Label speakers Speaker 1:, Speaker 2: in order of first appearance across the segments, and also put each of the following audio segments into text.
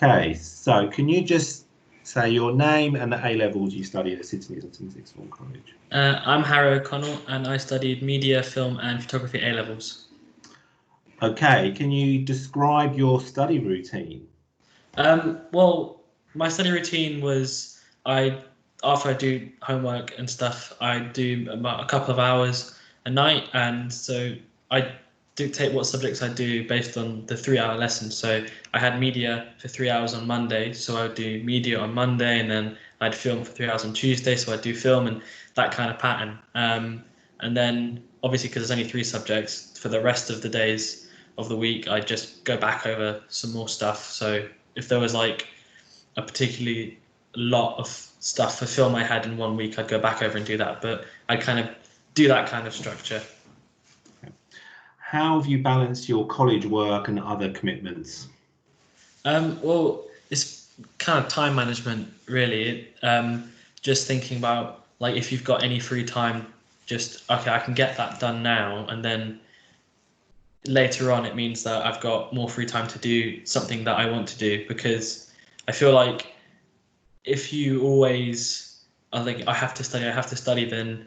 Speaker 1: Okay, so can you just say your name and the A levels you studied at City Islington Sixth Form College?
Speaker 2: I'm Harry O'Connell, and I studied media, film, and photography A levels.
Speaker 1: Okay, can you describe your study routine?
Speaker 2: Well, my study routine was after I do homework and stuff, I do about a couple of hours a night, and so I dictate what subjects I do based on the 3 hour lesson. So I had media for 3 hours on Monday, so I would do media on Monday, and then I'd film for 3 hours on Tuesday, so I'd do film and that kind of pattern. And then obviously because there's only three subjects, for the rest of the days of the week, I just go back over some more stuff. So if there was like a particularly lot of stuff for film I had in 1 week, I'd go back over and do that. But I kind of do that kind of structure.
Speaker 1: How have you balanced your college work and other commitments?
Speaker 2: Well, it's kind of time management, really. Just thinking about like if you've got any free time, just okay, I can get that done now, and then later on it means that I've got more free time to do something that I want to do, because I feel like if you always are like I have to study, then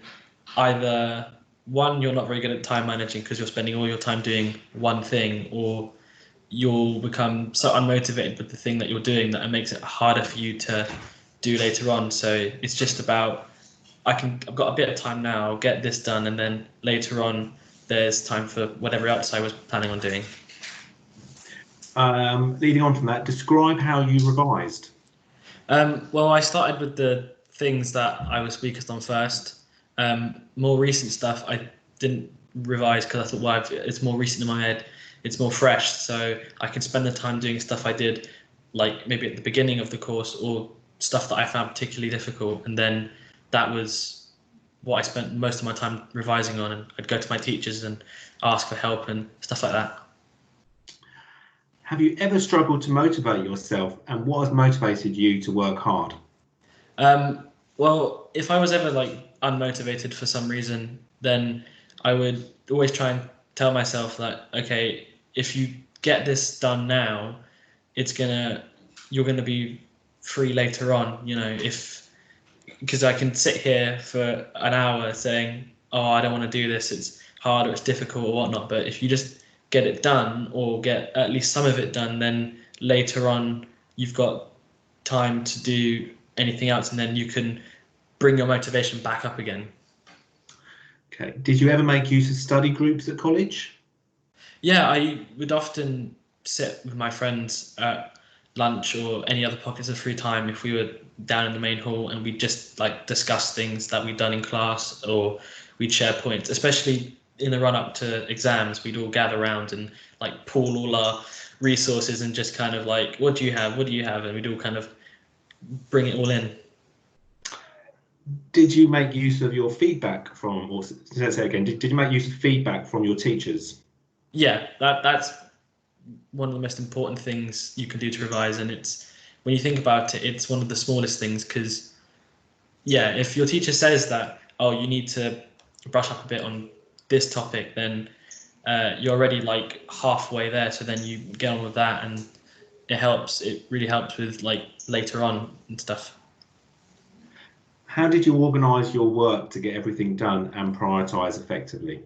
Speaker 2: either one, you're not very good at time managing because you're spending all your time doing one thing, or you'll become so unmotivated with the thing that you're doing that it makes it harder for you to do later on. So it's just about I've got a bit of time now, I'll get this done, and then later on there's time for whatever else I was planning on doing.
Speaker 1: Leading on from that, describe how you revised.
Speaker 2: Well, I started with the things that I was weakest on first. More recent stuff I didn't revise because I thought, well, it's more recent in my head, it's more fresh, so I can spend the time doing stuff I did like maybe at the beginning of the course, or stuff that I found particularly difficult, and then that was what I spent most of my time revising on, and I'd go to my teachers and ask for help and stuff like that.
Speaker 1: Have you ever struggled to motivate yourself, and what has motivated you to work hard?
Speaker 2: Well, if I was ever like unmotivated for some reason, then I would always try and tell myself that, okay, if you get this done now, you're gonna be free later on. You know, if because I can sit here for an hour saying, oh, I don't want to do this, it's hard or it's difficult or whatnot. But if you just get it done, or get at least some of it done, then later on you've got time to do anything else, and then you can bring your motivation back up again.
Speaker 1: Okay. Did you ever make use of study groups at college?
Speaker 2: Yeah, I would often sit with my friends at lunch or any other pockets of free time if we were down in the main hall, and we'd just like discuss things that we'd done in class, or we'd share points, especially in the run up to exams. We'd all gather around and like pool all our resources and just kind of like, what do you have, and we'd all kind of bring it all in.
Speaker 1: Did you make use of your feedback from, or let's say again, did you make use of feedback from your teachers?
Speaker 2: Yeah, that's one of the most important things you can do to revise, and it's, when you think about it, it's one of the smallest things, because yeah, if your teacher says that, oh, you need to brush up a bit on this topic, then you're already like halfway there, so then you get on with that, and it really helps with like later on and stuff.
Speaker 1: How did you organise your work to get everything done and prioritise effectively?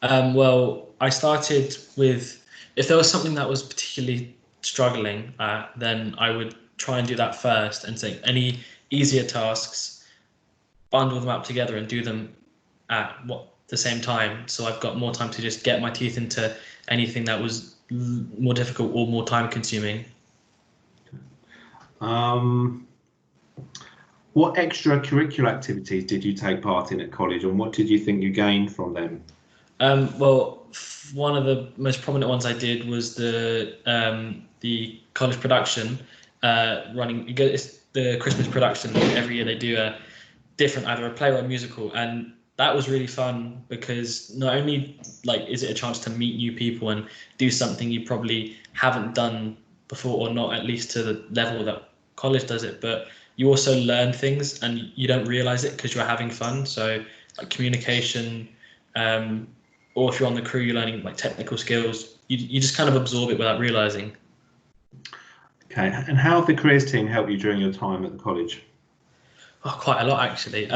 Speaker 2: Well, I started with, if there was something that was particularly struggling, then I would try and do that first, and say any easier tasks, bundle them up together and do them at the same time. So I've got more time to just get my teeth into anything that was more difficult or more time consuming.
Speaker 1: What extracurricular activities did you take part in at college, and what did you think you gained from them?
Speaker 2: Well, one of the most prominent ones I did was the college production, it's the Christmas production. Every year they do a different, either a play or a musical, and that was really fun, because not only like is it a chance to meet new people and do something you probably haven't done before, or not at least to the level that college does it, but you also learn things and you don't realize it because you're having fun. So like communication, or if you're on the crew, you're learning like technical skills. You just kind of absorb it without realizing.
Speaker 1: Okay, and how have the careers team helped you during your time at the college?
Speaker 2: Oh, quite a lot actually.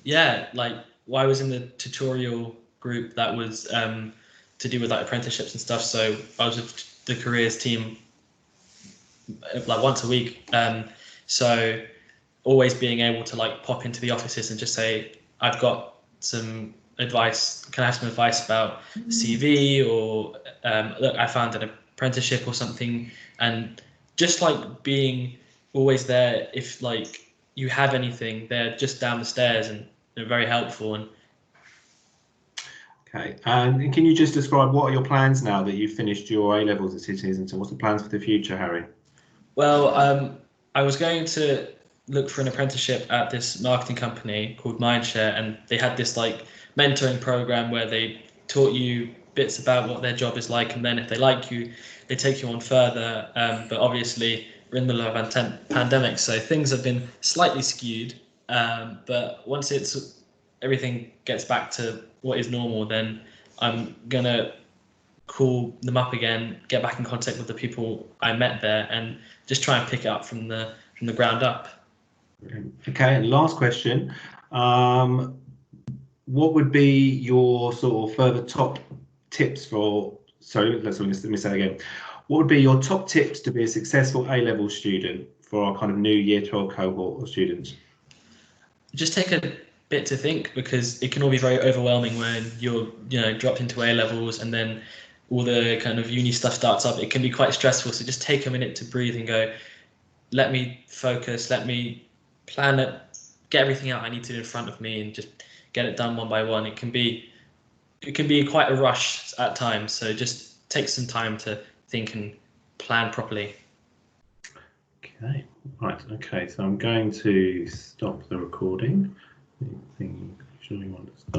Speaker 2: Yeah, like I was in the tutorial group that was to do with like apprenticeships and stuff. So I was with the careers team like once a week. So always being able to like pop into the offices and just say, I've got some advice. Can I have some advice about CV, or look, I found an apprenticeship or something, and just like being always there if like you have anything, they're just down the stairs and they're very helpful. And
Speaker 1: Okay, and can you just describe what are your plans now that you've finished your A levels at City Islington? What's the plans for the future, Harry?
Speaker 2: well, I was going to look for an apprenticeship at this marketing company called Mindshare, and they had this like mentoring program where they taught you bits about what their job is like, and then if they like you, they take you on further. But obviously, we're in the middle of a pandemic, so things have been slightly skewed. But once everything gets back to what is normal, then I'm gonna call them up again, get back in contact with the people I met there, and just try and pick it up from the ground up.
Speaker 1: Okay, and last question. What would be your sort of further top tips for, sorry, let me say that again. What would be your top tips to be a successful A-level student for our kind of new year 12 cohort of students?
Speaker 2: Just take a bit to think, because it can all be very overwhelming when you're dropped into A levels and then all the kind of uni stuff starts up. It can be quite stressful, so just take a minute to breathe and go, let me focus, let me plan it, get everything out I need to do in front of me, and just get it done one by one. It can be quite a rush at times, so just take some time to think and plan properly.
Speaker 1: Okay, right, okay, so I'm going to stop the recording. Sure you want to stop.